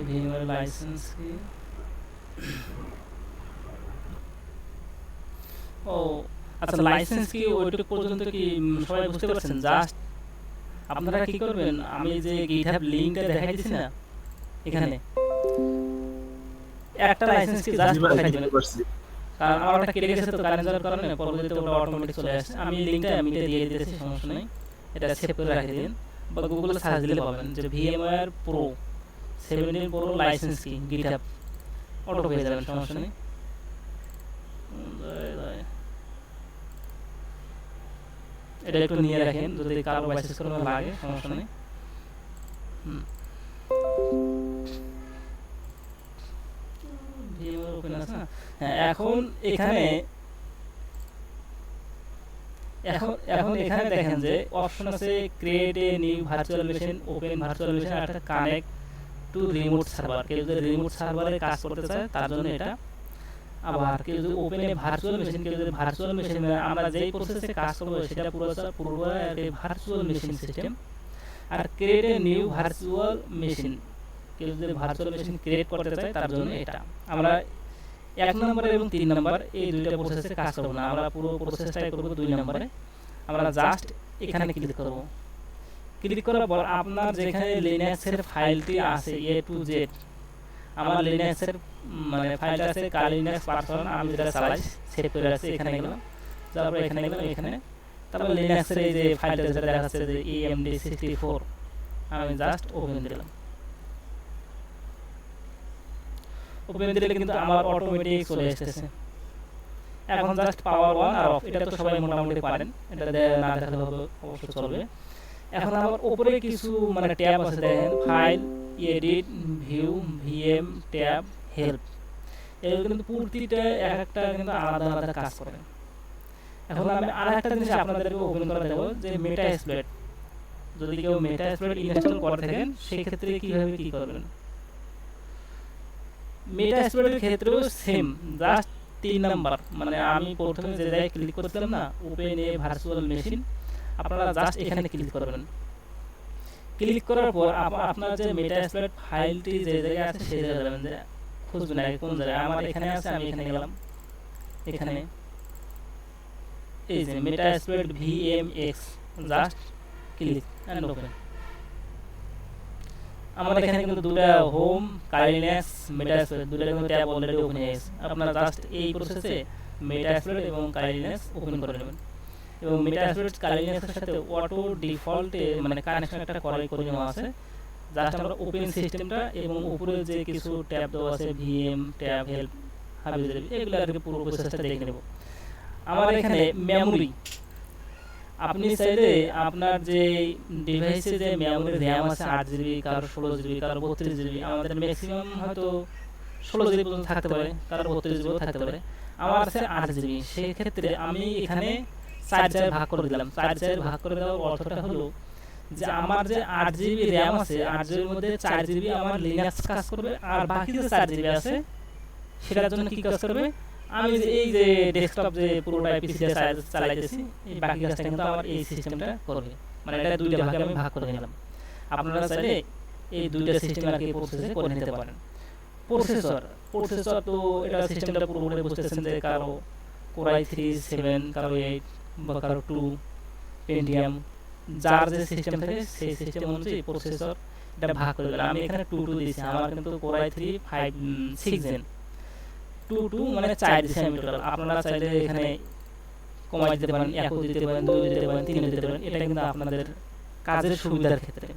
VMware licence কি? ও আচ্ছা, licence কি ওইটুকু পর্যন্ত কি সবাই বুঝতে পারছেন? জাস্ট আপনারা কি করবেন, আমি যে গিটহাব লিংকটা দেখাই দিছি না এখানে, একটা লাইসেন্স কি জাস্ট দেখাই দিবেন। কারণ আমার একটা কেটে গেছে তো কারেন্ট যাওয়ার কারণে পরবর্তীতে ওটা অটোমেটিক চলে আসছে। আমি লিংকটা এমনিতে দিয়ে দিতেছি, সমস্যা নেই। এটা সেভ করে রাখে দিন বা গুগলে সার্চ দিলে পাবেন যে ভিএমওয়্যার প্রো 17 প্রো লাইসেন্স কি গিটহাব, অটো পেয়ে যাবেন, সমস্যা নেই। এটা একটু নিয়ে রাখেন, যদি কারো বাইসেস করে লাগে সমস্যা নেই। হ্যাঁ, এখন এখানে দেখেন যে অপশন আছে create a new virtual machine, open virtual machine, আর একটা কানেক্ট টু রিমোট সার্ভার। কেউ যদি রিমোট সার্ভারে কাজ করতে চায় তার জন্য এটা। আবার কেউ যদি ওপেন এ ভার্চুয়াল মেশিন, কেউ যদি ভার্চুয়াল মেশিন, আমরা যেই প্রসেসে কাজ করবো সেটা পুরো ভার্চুয়াল মেশিন সিস্টেম। আর create a new virtual machine, কেউ যদি ভার্চুয়াল মেশিন ক্রিয়েট করতে চায় তার জন্য এটা। আমরা 1 নম্বর এবং 3 নম্বর এই দুইটা প্রসেসে কাজ করব না, আমরা পুরো প্রসেসটাই করব 2 নম্বরে। আমরা জাস্ট এখানে ক্লিক করব। ক্লিক করার পর আপনার যেখানে লিনাক্সের ফাইলটি আছে এ টু জেড, আমার লিনাক্সের মানে ফাইলটা আছে কালিনাক্স পারসন, আমি যেটা চালাই সেভ করে রাখছি। এখানে গেলাম, তারপর এখানে গেলাম, এখানে তারপর লিনাক্সের এই যে ফাইলটা যেটা দেখাচ্ছে যে emd64, আমি জাস্ট ওপেন দিলাম। ওপেন দিলে কিন্তু আমার অটোমেটিক চলে এসেছে। এখন জাস্ট পাওয়ার অন আর অফ, এটা তো সবাই মোটামুটি পারেন, এটা না দেখালে হবে অবশ্যই চলবে। এখন আমার উপরে কিছু মানে ট্যাব আছে, দেখেন file, edit, view, VM, tab, help. এগুলো কিন্তু প্রতিটা একটা কিন্তু আলাদা আলাদা কাজ করে। এখন আমি আরেকটা জিনিস আপনাদেরকে ওপেন করে দেবো, যে মেটা এক্সপ্লয়েট। যদি কেউ মেটা এক্সপ্লয়েট ইনস্টল করে থাকেন সেই ক্ষেত্রে কিভাবে কি করবেন। মেটা এক্সপ্লয়েটের ক্ষেত্রেও সেম, জাস্ট 3 নাম্বার, মানে আমি প্রথমে যে জায়গায় ক্লিক করছিলাম না ওপেন এ ভার্চুয়াল মেশিন, আপনারা জাস্ট এখানে ক্লিক করবেন। ক্লিক করার পর আপনার যে মেটা এক্সপ্লয়েট ফাইলটি যে জায়গায় আছে সেই জায়গায় যাবেন, যে খুঁজবেন আগে কোন জায়গায়। আমার এখানে আছে, আমি এখানে গেলাম, এখানে এই যে Metasploit VMX, just click and open. আমাদের এখানে কিন্তু দুটো হোম কালিনাক্স মেটা এক্সপ্লয়েট দুটো কিন্তু ট্যাব অলরেডি ওপেন হয়ে গেছে। আপনারা জাস্ট এই প্রসেসে মেটা এক্সপ্লয়েট এবং কালিনাক্স ওপেন করে নেবেন। এবং মেটা এক্সপ্লয়েট কালিনাক্সের সাথে অটো ডিফল্টে মানে কানেকশন একটা করে নেওয়া আছে। জাস্ট আমরা ওপেন সিস্টেমটা এবং উপরে যে কিছু ট্যাব দেওয়া আছে ভিএম, ট্যাব, হেল্প, হাবিজাবি, এগুলো আর কি পুরো প্রসেসটা দেখে নেব। আমার এখানে মেমোরি, আপনি চাইলে আপনার যে ডিভাইসে যে মেমোরি র্যাম আছে 8 জিবি, কারো 16 জিবি, কারো 32 জিবি, আমাদের ম্যাক্সিমাম হয়তো 16 জিবি পর্যন্ত থাকতে পারে, কারো 32 জিবিও থাকতে পারে। আমার আছে 8 জিবি, সেই ক্ষেত্রে আমি এখানে 4 ভাগ করে দিলাম। 4 ভাগ করে দেওয়ার অর্থটা হলো যে আমার যে 8 জিবি র্যাম আছে, 8 জিবির মধ্যে 4 জিবি আমার লিনাক্স কাজ করবে, আর বাকি যে 4 জিবি আছে সেটার জন্য কি কাজ করবে, আমি যে এই যে ডেস্কটপ যে পুরোটা পিসি দিয়ে চালাইতেছি, এই বাকি কাজটা কিন্তু আমার এই সিস্টেমটা করবে। মানে এটা দুইটা ভাগে আমি ভাগ করে নিলাম। আপনারা চাইলে এই দুইটা সিস্টেম আর কি প্রসেসে করে নিতে পারেন। প্রসেসর তো এটা সিস্টেমটা পুরোপুরি বুঝতেছেন যে কারো Core i3 7, কারো 8 বা কারো 2 পেন্টিয়াম, যার যে সিস্টেম থাকে সেই সিস্টেম অনুযায়ী প্রসেসর এটা ভাগ করে দিলাম। আমি এখানে 2 দিয়েছি, আমার কিন্তু Core i3 6 জেন 2 মানে 4 দিছি আমি টোটাল। আপনারা চাইলে এখানে কমাই দিতে পারেন, 1 দিতে পারেন, 2 দিতে পারেন, 3 দিতে পারেন, এটা কিন্তু আপনাদের কাজের সুবিধার ক্ষেত্রে।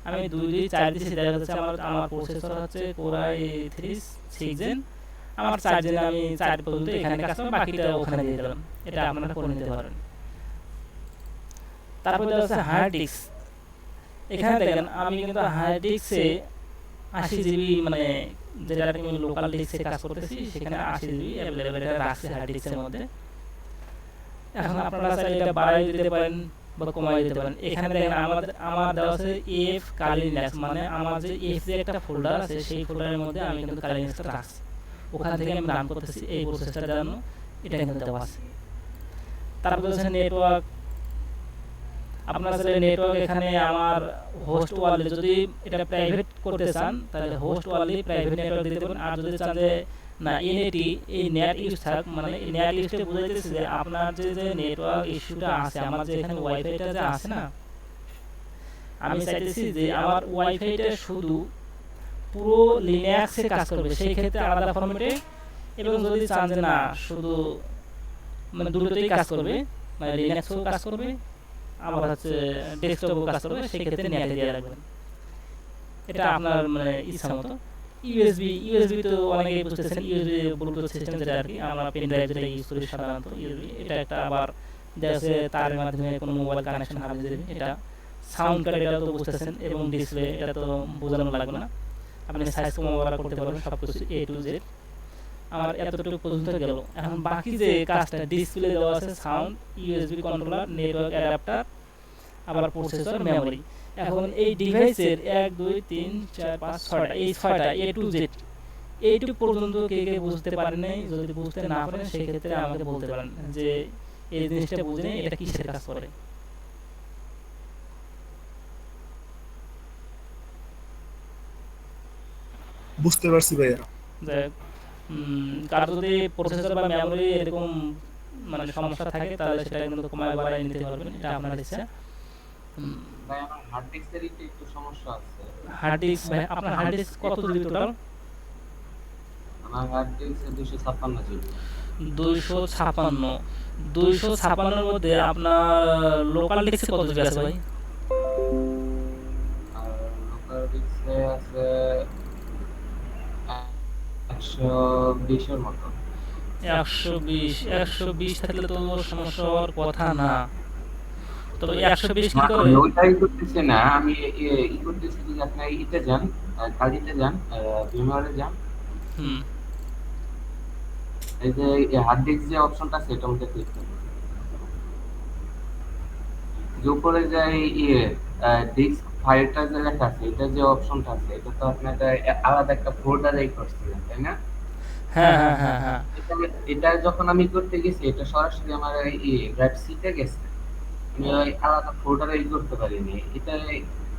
আমি 2 দিয়ে 4 দিছি, দেখা যাচ্ছে আমার প্রসেসর হচ্ছে Core i3 6 জেন, আমার 4 জেনে আমি 4 পর্যন্ত এখানে কাজ করব, বাকিটা ওখানে দিয়ে দিলাম। এটা আপনারা করে নিতে পারেন। তারপরে আছে হার্ড ডিস্ক। এখানে দেখেন আমি কিন্তু হার্ড ডিস্কে 80 জিবি মানে যেটা আমি লোকাল ডিস্কে কাজ করতেছি সেখানে 80 জিবি अवेलेबल এটা রাখছি হার্ড ডিস্কের মধ্যে। এখন আপনারা চাইলে এটা বাড়াই দিতে পারেন বা কমাই দিতে পারেন। এখানে দেখেন আমার দেওয়া আছে এফ কালিনাক্স, মানে আমার যে এফ যে একটা ফোল্ডার আছে সেই ফোল্ডারের মধ্যে আমি কিন্তু কালিনাক্সটা রাখছি, ওখান থেকে আমি রান করতেছি এই প্রসেসটার জন্য, এটা কিন্তু দেওয়া আছে। তারপর আছে নেটওয়ার্ক আপনারা চাইলে নেটওয়ার্ক এখানে আমার হোস্ট ওয়ালে যদি এটা প্রাইভেট করতে চান তাহলে হোস্ট ওয়ালে প্রাইভেট নেটওয়ার্ক দিতে পারেন। আর যদি চান যে না এনএটি এই নেট ইউজ থাক, মানে নেট ইউজটা বুঝাইতেছে যে আপনার যে নেটওয়ার্ক ইস্যুটা আছে, আমার যে এখানে ওয়াইফাইটা যে আছে না, আমি চাইতেছি যে আমার ওয়াইফাইটা শুধু পুরো লিনাক্সে কাজ করবে, সেই ক্ষেত্রে আলাদা ফরম্যাটে। এবং যদি চান যে না শুধু মানে দুটোতেই কাজ করবে, মানে লিনাক্সও কাজ করবে আবার হচ্ছে ডেস্কটপও কাজ করবে, সেই ক্ষেত্রে নেটে দিয়ে রাখবেন। এটা আপনার মানে ইচ্ছা মতো। ইউএসবি তো অনেকেই বুঝতেছেন, ইউএসবি ব্লুটুথ সিস্টেম যেটা আর কি আমরা পেন ড্রাইভ যেটা ইউজ করি সাধারণত ইউএসবি, এটা একটা আবার দেখা তারের মাধ্যমে কোনো মোবাইল কানেকশন হবে যে এটা সাউন্ড কার্ড, এটা তো বুঝতেছেন, এবং ডিসপ্লে এটা তো বোঝানো লাগবে না, আপনি সাইজ কম ব্যবহার করতে পারবেন সব কিছু এ টু জেড। আমার এতটুকু পর্যন্ত গেল। এখন বাকি যে কাজটা ডিসপ্লে দেওয়া আছে, sound, USB controller, network adapter, আবার প্রসেসর, মেমোরি। এখন এই ডিভাইসের 1 2 3 4 5 6টা, এই 6টা এ টু জেড এইটুকু পর্যন্ত কে কে বুঝতে পারেন নাই, যদি বুঝতে না পারেন সেই ক্ষেত্রে আমাকে বলতে পারেন যে এই জিনিসটা বুঝে এটা কিসের কাজ করে। বুঝতে পারছি ভাইয়া। কার যদি প্রসেসর বা মেমোরি এরকম মানে সমস্যা থাকে তাহলে সেটা কিন্তু কমায় বাড়ায় নিতে পারবেন, এটা আপনার ইচ্ছা। ভাই আমার হার্ড ডিস্কের একটু সমস্যা আছে। হার্ড ডিস্ক ভাই, আপনার হার্ড ডিস্ক কত জিবি টোটাল? আমার হার্ড ডিস্ক 256 জিবি। 256, 256 এর মধ্যে আপনার লোকাল ডিস্কে কত জিবি আছে ভাই? আর লোকাল ডিস্কে আছে 120 এর মতো। 120 থাকলে তো সমস্যা হওয়ার কথা না, তবে 120 কি না করে? আমি ওইটাই করতেছি না, আমি ই করতেছি যে আপনি ইতে যান, কালিতে যান, ভিমওয়ারে যান। হুম এই যে হার্ড ডিস্ক যে অপশনটা আছে এটার মধ্যে ক্লিক করুন। যে উপরে যে ডিস্ক ফাইলটা যে লেখা আছে এটা যে অপশনটা আছে এটা তো আপনার আলাদা একটা ফোল্ডারে করছিলেন তাই না? হ্যাঁ হ্যাঁ হ্যাঁ হ্যাঁ এটা এটা যখন আমি করতে গেছি এটা সরাসরি আমার ড্রাইভ সিতে গেছে, আমি ওই আলাদা ফোল্ডারে করতে পারিনি। এটা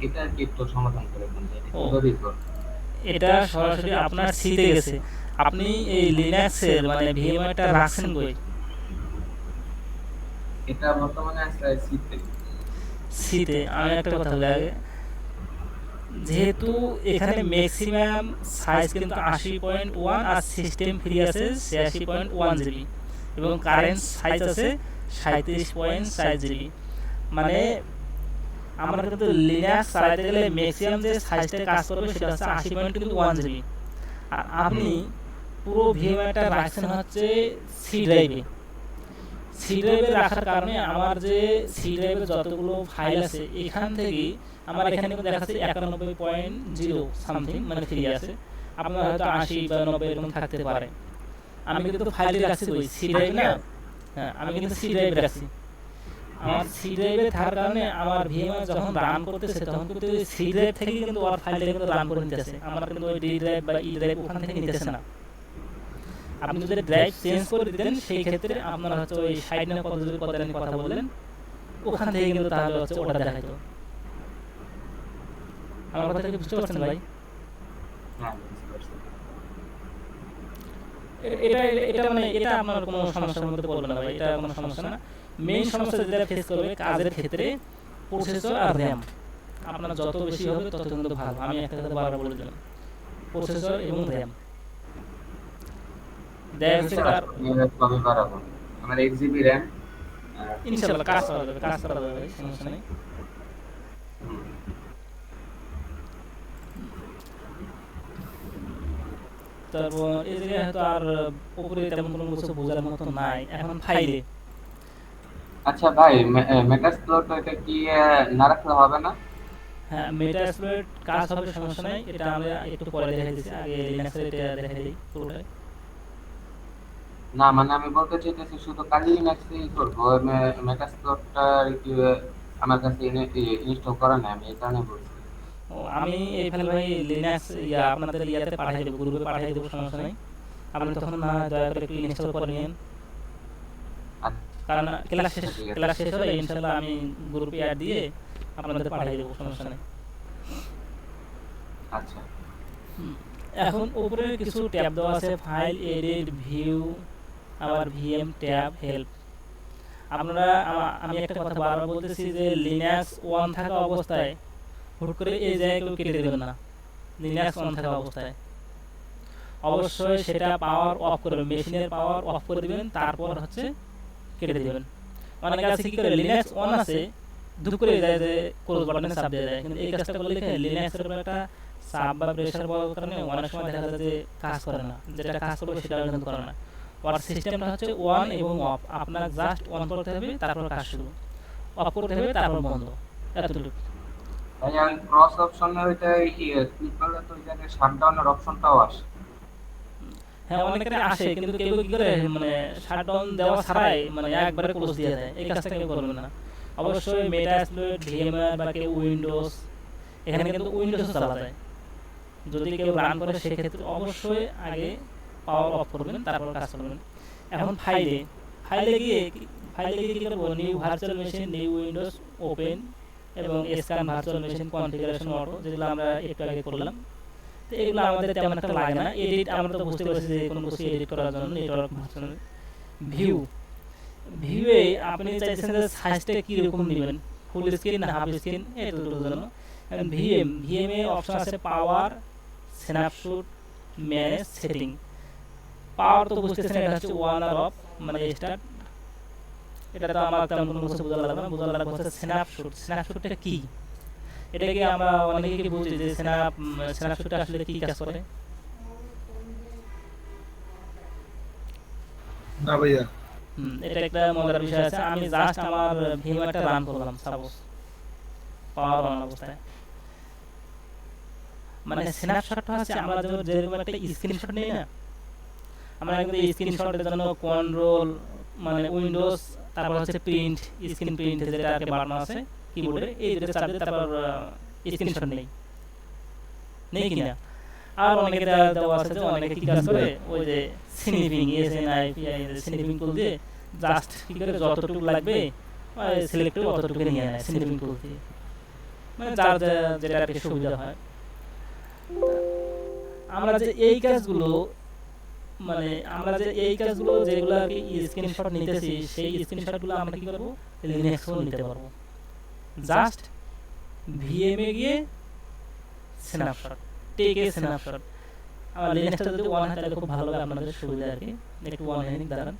এটা কি একটু সমাধান করে দেন যে এটা ও, কিভাবে করব? এটা সরাসরি আপনার সিতে গেছে। আপনি এই লিনাক্সের মানে ভিএমআইটা রাখছেন কই? এটা বর্তমানে আছে সিতে। সিতে। আমি একটা কথা বলি আগে, যেহেতু এখানে ম্যাক্সিমাম সাইজ কিন্তু 80.1 আর সিস্টেম ফ্রি আছে 86.1 জিবি এবং কারেন্ট সাইজ আছে 37.4 জিবি। মানে আমরা কিন্তু লিনাক্স চালাতে গেলে ম্যাক্সিমাম যে সাইজটা কাজ করবে সেটা হচ্ছে 80.1 জিবি। আর আপনি পুরো ভিএমআইটা রাখছেন হচ্ছে সি ড্রাইভে। সি ড্রাইভে রাখার কারণে আমার যে সি ড্রাইভে যতগুলো ফাইল আছে এখান থেকে আমার এখানে কিন্তু দেখাচ্ছে 91.0 সামথিং মানে ফ্রি আছে, আপনার হয়তো 80 বা 90 এরকম থাকতে পারে। আমি কিন্তু ফাইলটি রাখছি ওই সি ড্রাইভ না, হ্যাঁ আমি কিন্তু সি ড্রাইভে রাখছি। আমার সি ড্রাইভে থাকার কারণে আমার ভিএমআই যখন রান করতেছে তখন কিন্তু ওই সি ড্রাইভ থেকে কিন্তু আর ফাইলটা কিন্তু রান করে নিতেছে, আমার কিন্তু ওই ডি ড্রাইভ বা ই ড্রাইভ ওখান থেকে নিতেছে না। আপনি যদি ড্রাইভ চেঞ্জ করে দিতেন সেই ক্ষেত্রে আপনার হচ্ছে ওই সাইড না কত যদি কত আপনি কথা বললেন ওখান থেকে কিন্তু তাহলে হচ্ছে ওটা দেখাইতো। আমার কথা কি বুঝতে পারছেন ভাই? হ্যাঁ বুঝতে পারছি। এটা এটা মানে এটা আপনার কোনো সমস্যার মধ্যে পড়বে না ভাই, এটা কোনো সমস্যা না। মেইন সমস্যা যেটা ফেস করবে কাজের ক্ষেত্রে প্রসেসর আর র্যাম, আপনার যত বেশি হবে তত কিন্তু ভালো। আমি একটা কথা বারবার বলে দিলাম, প্রসেসর এবং র্যাম। দেখা যাচ্ছে কার আমি বাড়াবো আমার 1 জিবি র্যাম। ইনশাআল্লাহ কাজ করা যাবে, কাজ করা যাবে ভাই, সমস্যা নেই। তারপর এই জায়গায় হয়তো আর উপরে তেমন কোনো কিছু বোঝার মতো নাই। এখন ফাইলে আচ্ছা ভাই মেটাস্প্লয়েট এটা কি না রাখলে হবে না? হ্যাঁ মেটা এক্সপ্লয়েট কাজ হবে, সমস্যা নাই। এটা আমরা একটু পরে দেখাই দিচ্ছি, আগে লিনাক্সের এটা দেখাই দিই পুরোটাই। না মানে আমি বলতে চাইতেছি শুধু কালি লিনাক্সই করবো, মেটাস্প্লয়েটটা কি আমার কাছে ইনস্টল করা নাই, আমি এই কারণে বলছি। ও আমি এই ফাইল ভাই লিনাক্স আপনাদের ইয়াতে পাঠিয়ে দেবো, গ্রুপে পাঠিয়ে দেবো, সমস্যা নেই। আপনি তখন না দয়া করে একটু ইনস্টল করে নিন। আচ্ছা কারণ ক্লাস শেষ ঠিক আছে। ক্লাস শেষ হলে ইনশাল্লাহ আমি গ্রুপে অ্যাড দিয়ে আপনাদের পাঠিয়ে দেবো, সমস্যা নেই। আচ্ছা এখন উপরে কিছু ট্যাব দেওয়া আছে, ফাইল, এডিট, ভিউ, আবার ভিএম ট্যাব, হেল্প। আপনারা আমি একটা কথা বারবার বলতেছি যে লিনাক্স ওয়ান থাকা অবস্থায় হুট করে এই জায়গায় কেউ কেটে দেবেন না। লিনাক্স ওয়ান থাকা অবস্থায় অবশ্যই সেটা পাওয়ার অফ করবেন, মেশিনের পাওয়ার অফ করে দিবেন, তারপর হচ্ছে কেটে দিবেন। অনেকে আছে কি করে লিনাক্স অন আছে ধুপ করে যায় যে ক্লোজ বাটনে চাপ দিয়ে যায়, কিন্তু এই কাজটা করলে লিনাক্সের উপর একটা চাপ বা প্রেশার পড়ার কারণে অনেক সময় দেখা যায় যে কাজ করে না, যেটা কাজ করবে সেটা কিন্তু করে না। ওর সিস্টেমটা হচ্ছে অন এবং অফ, আপনার জাস্ট অন করতে হবে তারপর কাজ শুরু, অফ করতে হবে তারপর বন্ধ, এতটুকু। ভাই আমি ক্রস অপশনে ওইটা ক্লিক করলে তো ওই জায়গায় শাটডাউনের অপশনটাও আসে। হ্যাঁ অনেকের আসে, কিন্তু কেউ কি করে মানে শাটডাউন দেওয়া ছাড়াই মানে একবারে ক্লোজ দিয়ে দেয়, এই কাজটা কেউ করবে না। অবশ্যই মেটাএক্সপ্লয়েট, ভিএমআর বা কেউ উইন্ডোজ, এখানে কিন্তু উইন্ডোজও চালা যায়। যদি কেউ রান করে সেক্ষেত্রে অবশ্যই আগে পাওয়ার অফ করবেন তারপর কাজ করবেন। এখন ফাইলে গিয়ে কি করবো, new virtual machine, new windows, open এবং scan virtual machine configuration auto, যেগুলো আমরা একটু আগে করলাম। তো এগুলো আমাদের তেমন একটা লাগে না। এডিট আমরা তো বুঝতে পারছি যে কোনো কিছু এডিট করার জন্য নেটওয়ার্ক ভার্চুয়াল। ভিউয়ে আপনি চাইছেন যে সাইজটা কীরকম নেবেন, ফুল স্ক্রিন না হাফ স্ক্রিন, এটার জন্য ভিএম এ অপশন আছে পাওয়ার, স্ন্যাপশট, ম্যানেজ, সেটিং। পাওয়ার তো বুঝতেছেন এটা হচ্ছে ওয়ান আর অফ মানে স্টার্ট, এটা তো আমার তেমন কোনো কিছু বোঝা লাগবে না। বোঝা লাগবে হচ্ছে স্ন্যাপশটটা কি, এটাকে আমরা অনেকে কি বুঝি যে স্ন্যাপশটটা আসলে কি কাজ করে। না ভাইয়া, এটা একটা মজার বিষয় আছে। আমি জাস্ট আমার ভিএমআরটা রান করলাম সাপোজ পাওয়ার অন অবস্থায়, মানে স্ন্যাপশটটা হচ্ছে আমরা যেরকম একটা স্ক্রিনশট নেই না, আমরা কিন্তু এই স্ক্রিনশটের জন্য কন্ট্রোল মানে উইন্ডোজ তারপর হচ্ছে প্রিন্ট, স্ক্রিন প্রিন্ট যেটা আর কি বাটন আছে কিবোর্ডে, এই দুটো চাপ দিয়ে তারপর স্ক্রিনশট নেই কিনা। আর অনেকে দেওয়া আছে যে অনেকে কি কাজ করে ওই যে স্নিপিং, স্নিপিং টুল দিয়ে জাস্ট কি করে যতটুকু লাগবে সিলেক্ট করে অতটুকু নিয়ে নেয় স্নিপিং টুল দিয়ে, মানে যার যেটা আর কি সুবিধা হয়। আমরা যে এই কাজগুলো যেগুলো আর কি স্ক্রিনশট নিতেছি, সেই স্ক্রিনশটগুলো আমরা কি করব, লিনাক্সও নিতে পারবো। জাস্ট ভিএম এ গিয়ে স্ন্যাপশট, টেকে স্ন্যাপশট। আমার লিনাক্সটা যদি ওয়ান হয় তাহলে খুব ভালো হবে, আপনাদের সুবিধা আর কি। একটু ওয়ান হ্যান্ডিং দাঁড়ান।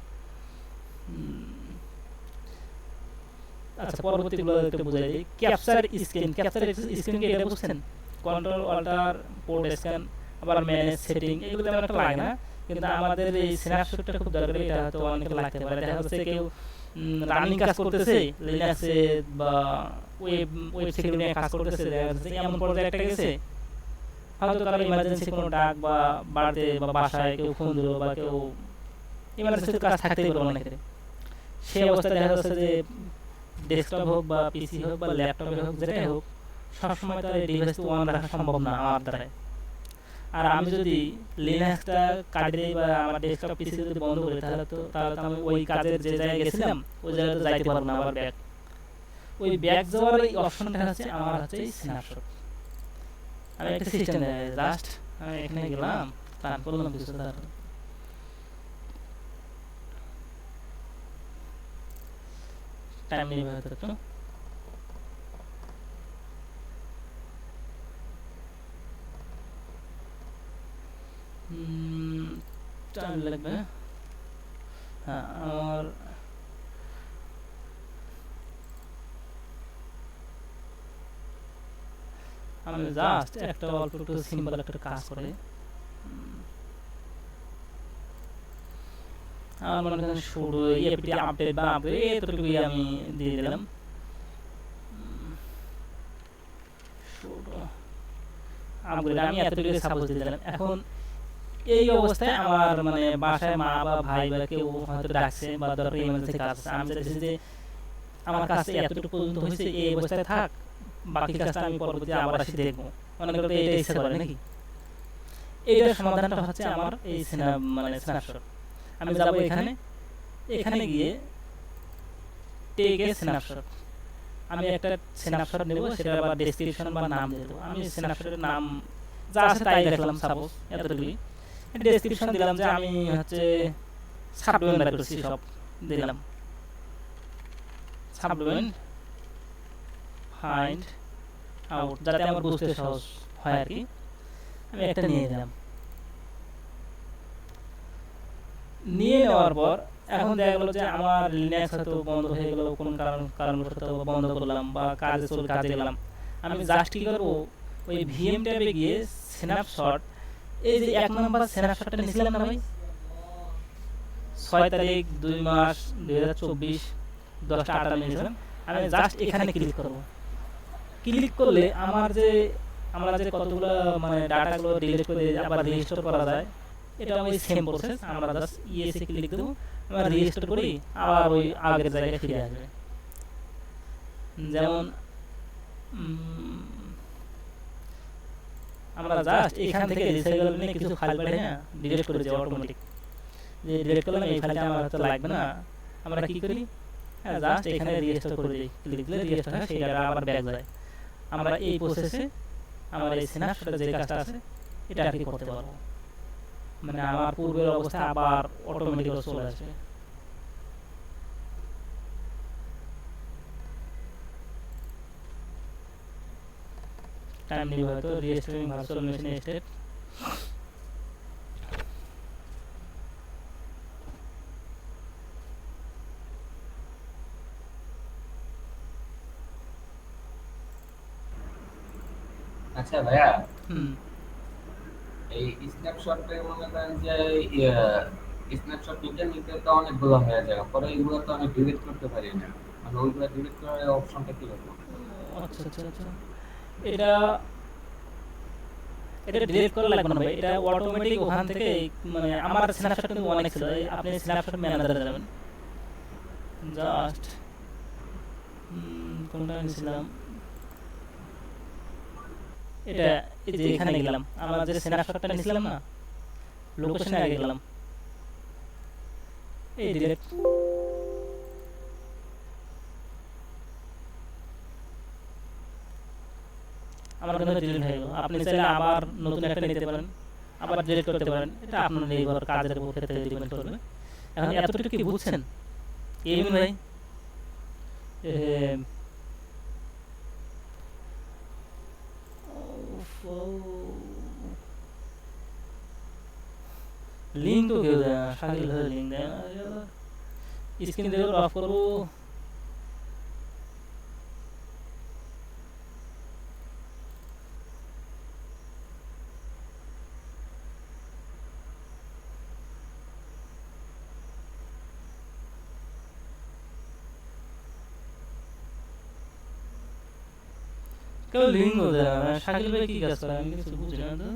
আচ্ছা পরবর্তীগুলো একটু বুঝাই দিই। ক্যাপচার স্ক্রিন কি এটা বুঝছেন? কন্ট্রোল অল্টার পোর্ট স্ক্যান, আবার ম্যানেজ, সেটিং, এগুলো তেমন একটা লাগে না, কিন্তু আমাদের এই স্ন্যাপশটটা খুব দরকারি। এটা হয়তো অনেকে লাগতে পারে। দেখা যাচ্ছে কেউ রানিং কাজ করতেছে লিনাক্সে বা ওয়েব সিকিউরিটি নিয়ে কাজ করতেছে, দেখা যাচ্ছে এমন পর্যায়ে একটা গেছে হয়তো তারা ইমার্জেন্সি কোনো ডাক বা বাড়িতে বা বাসায় কেউ ফোন দিল বা কেউ ইমার্জেন্সি কাজ থাকতেই পারে অনেকের, সেই অবস্থায় দেখা যাচ্ছে যে ডেস্কটপ হোক বা পিসি হোক বা ল্যাপটপে হোক যেটাই হোক, সবসময় তার এই ডিভাইসটা অন রাখা সম্ভব না আমার দ্বারায়। আর আমি যদি লিনাক্সটা কাটি দিই বা আমার ডেস্কটপ পিসি যদি বন্ধ করি, তাহলে তো আমি ওই কাজের যে জায়গায় গেছিলাম ওই জায়গায় তো যাইতে পারবো না। আবার ওই ব্যাক যাওয়ার এই অপশনটা হচ্ছে আমার হচ্ছে এই স্ন্যাপশট। আমি একটা সিস্টেম জাস্ট আমি এখানে গেলাম, রান করলাম কিছু, তার টাইম নেবে হয়তো একটু। টাইম লাগবে। হ্যাঁ আমার আমি জাস্ট একটা অল্প একটু সিম্পল একটা কাজ করে আমার মনে করেন শুরু এপিটি আপডেট বা আপডেট এতটুকুই আমি দিয়ে দিলাম। আমি এতটুকু সাপোজ দিয়ে দিলাম। এখন এই অবস্থায় আমার মানে বাসায় মা বা ভাই বা কেউ হয়তো ডাকছে বা দরকারি ইমার্জেন্সি কাজ আছে, আমি চাইছি যে আমার কাছে এতটুকু পর্যন্ত হয়েছে, এই অবস্থায় থাক, বাকি কাজটা আমি পরবর্তী আবার আসি দেখবো। অনেকে তো এটা ইচ্ছা করে নাকি। এইটার সমাধানটা হচ্ছে আমার এই স্ন্যাপশট। আমি যাবো এখানে গিয়ে টেক এ স্ন্যাপশট। আমি একটা স্ন্যাপশট নেব, সেটা আবার ডেসক্রিপশন বা নাম দিয়ে দেবো। আমি স্ন্যাপশটের নাম যা আছে তাই দেখলাম, সাপোজ এতটুকুই। ডেসক্রিপশন দিলাম যে আমি হচ্ছে সাবডোমেন বের করছি, সব দিলাম সাবডোমেন ফাইন্ড আউট, যাতে আমার বুঝতে সহজ হয় আর কি। আমি একটা নিয়ে নিলাম। নিয়ে নেওয়ার পর এখন দেখা গেল যে আমার লিনাক্স হয়তো বন্ধ হয়ে গেল, কোন কারণবশত বন্ধ করলাম বা কাজে গেলাম। আমি জাস্ট কি করবো, ওই ভিএম ট্যাবে গিয়ে স্ন্যাপশট, এই যে 1 নম্বর স্ন্যাপশটটা নিয়েছিলাম না ভাই, 6 তারিখ 2 মাস 2024 10টা 8 নিয়েছিলাম। আমি জাস্ট এখানে ক্লিক করব। ক্লিক করলে আমরা যে কতগুলো মানে ডাটাগুলো ডিলিট করে আবার রিস্টোর করা যায়, এটা ওই সেম প্রসেস। আমরা জাস্ট ইএসএ ক্লিক দেবো, আমরা রিস্টোর করি, আবার ওই আগের জায়গায় ফিরে আসবে। যেমন আমরা জাস্ট এখান থেকে রিসাইকেল নিয়ে কিছু ফাইল পাঠাই না, ডিলিট করে দেওয়া অটোমেটিক। যে ডিলিট করলাম, এই ফাইলটা আমার হয়তো লাগবে না, আমরা কি করি, জাস্ট এখানে রিস্টোর করে দিই। ক্লিক দিলে রিস্টোর হয়, সেই ডাটা আবার ব্যাক যায়। আমরা এই প্রসেসে আমার এই স্ন্যাপশটে যে কাজটা আছে এটা আর কি করতে পারবো, মানে আমার পূর্বের অবস্থা আবার অটোমেটিক চলে আসবে। টাইম নিবে হয়তো, রিস্টোরিং ভার্চুয়াল মেশিন স্টেট। আচ্ছা ভাইয়া, হুম এই স্ন্যাপশটে মনে করেন যে স্ন্যাপশট নিতে নিতে তো অনেকগুলো হয়ে যায়, পরে এগুলো তো আমি ডিলিট করতে পারি না। মানে ওইগুলো ডিলিট করার অপশনটা কি রকম? আচ্ছা আচ্ছা আচ্ছা, এটা এটা ডিলিট করা লাগবে না ভাই, এটা অটোমেটিক ওখান থেকে, মানে আমার স্ন্যাপশট কিন্তু অনেক ছিল। আপনি স্ন্যাপশট ম্যানেজারে যাবেন, জাস্ট কোনটা নিয়েছিলাম, এটা এই যে এখানে গেলাম, আমরা যে স্ন্যাপশটটা নিয়েছিলাম না, লোকেশনে আগে গেলাম, এই ডিলিট। আমার কিন্তু ডিলিট হয়ে গেল। আপনি চাইলে আবার নতুন একটা নিতে পারেন, আবার ডিলিট করতে পারেন, এটা আপনার নির্ভর, কাজের উপর ক্ষেত্রে ডিপেন্ড করবে। এখন এতটুকু কি বুঝছেন এই ভাই? লিঙ্ক তো কেউ দেয় না, শাকিল ভাই লিঙ্ক দেয় না। স্ক্রিন রেকর্ড অফ করবো। কেউ লিঙ্ক দেয় না, শাকিল ভাই কি কাজ করে আমি কিছু বুঝি না তো।